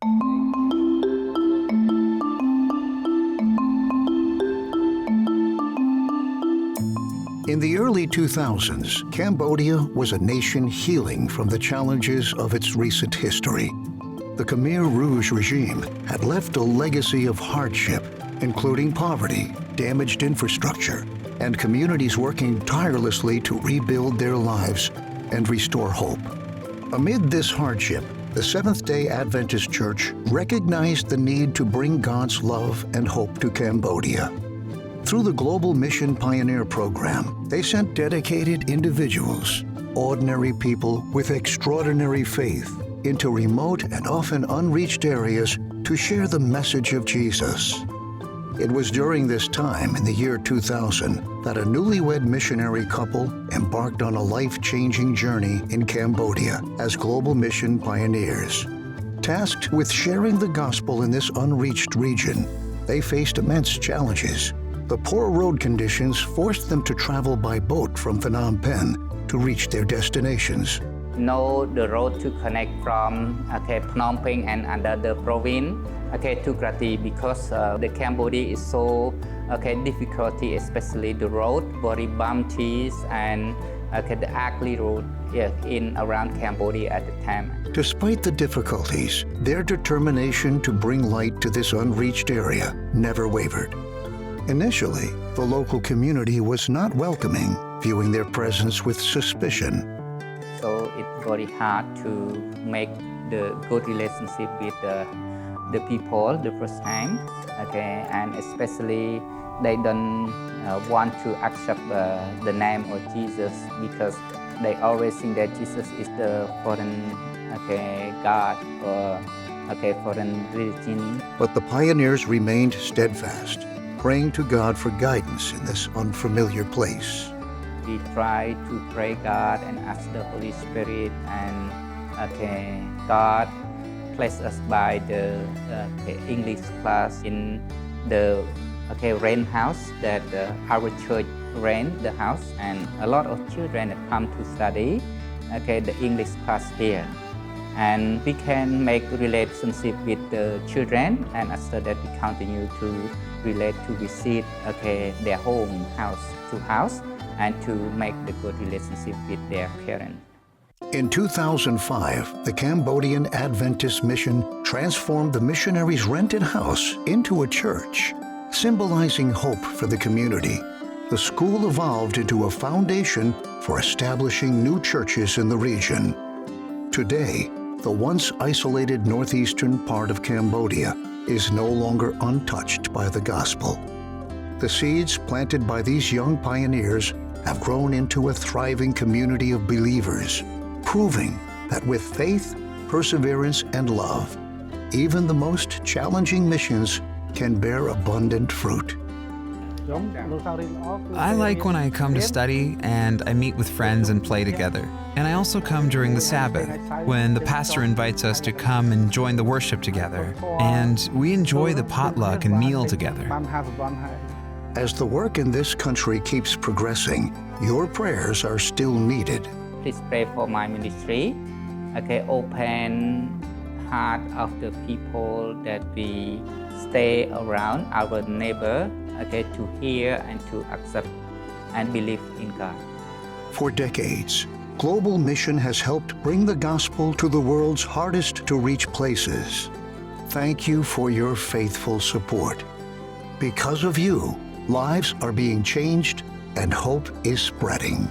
In the early 2000s, Cambodia was a nation healing from the challenges of its recent history. The Khmer Rouge regime had left a legacy of hardship, including poverty, damaged infrastructure, and communities working tirelessly to rebuild their lives and restore hope. Amid this hardship, the Seventh-day Adventist Church recognized the need to bring God's love and hope to Cambodia. Through the Global Mission Pioneer Program, they sent dedicated individuals, ordinary people with extraordinary faith, into remote and often unreached areas to share the message of Jesus. It was during this time, in the year 2000, that a newlywed missionary couple embarked on a life-changing journey in Cambodia as Global Mission Pioneers. Tasked with sharing the gospel in this unreached region, they faced immense challenges. The poor road conditions forced them to travel by boat from Phnom Penh to reach their destinations. Know the road to connect from Phnom Penh and another province to Grati, because the Cambodia is so difficulty, especially the road, very bumpy and the ugly road in around Cambodia at the time. Despite the difficulties, their determination to bring light to this unreached area never wavered. Initially, the local community was not welcoming, viewing their presence with suspicion. So it's very hard to make the good relationship with the people the first time, and especially they don't want to accept the name of Jesus, because they always think that Jesus is the foreign God or foreign religion. But the pioneers remained steadfast, praying to God for guidance in this unfamiliar place. We try to pray God and ask the Holy Spirit, and God placed us by the English class in the rent house that our church rent the house, and a lot of children have come to study the English class here. And we can make relationship with the children, and after that we continue to relate to visit their home, house to house, and to make the good relationship with their parents. In 2005, the Cambodian Adventist Mission transformed the missionaries' rented house into a church, symbolizing hope for the community. The school evolved into a foundation for establishing new churches in the region. Today, the once isolated northeastern part of Cambodia is no longer untouched by the gospel. The seeds planted by these young pioneers have grown into a thriving community of believers, proving that with faith, perseverance, and love, even the most challenging missions can bear abundant fruit. I like when I come to study and I meet with friends and play together. And I also come during the Sabbath, when the pastor invites us to come and join the worship together. And we enjoy the potluck and meal together. As the work in this country keeps progressing, your prayers are still needed. Please pray for my ministry. Open heart of the people that we stay around, our neighbor, to hear and to accept and believe in God. For decades, Global Mission has helped bring the gospel to the world's hardest to reach places. Thank you for your faithful support. Because of you, lives are being changed and hope is spreading.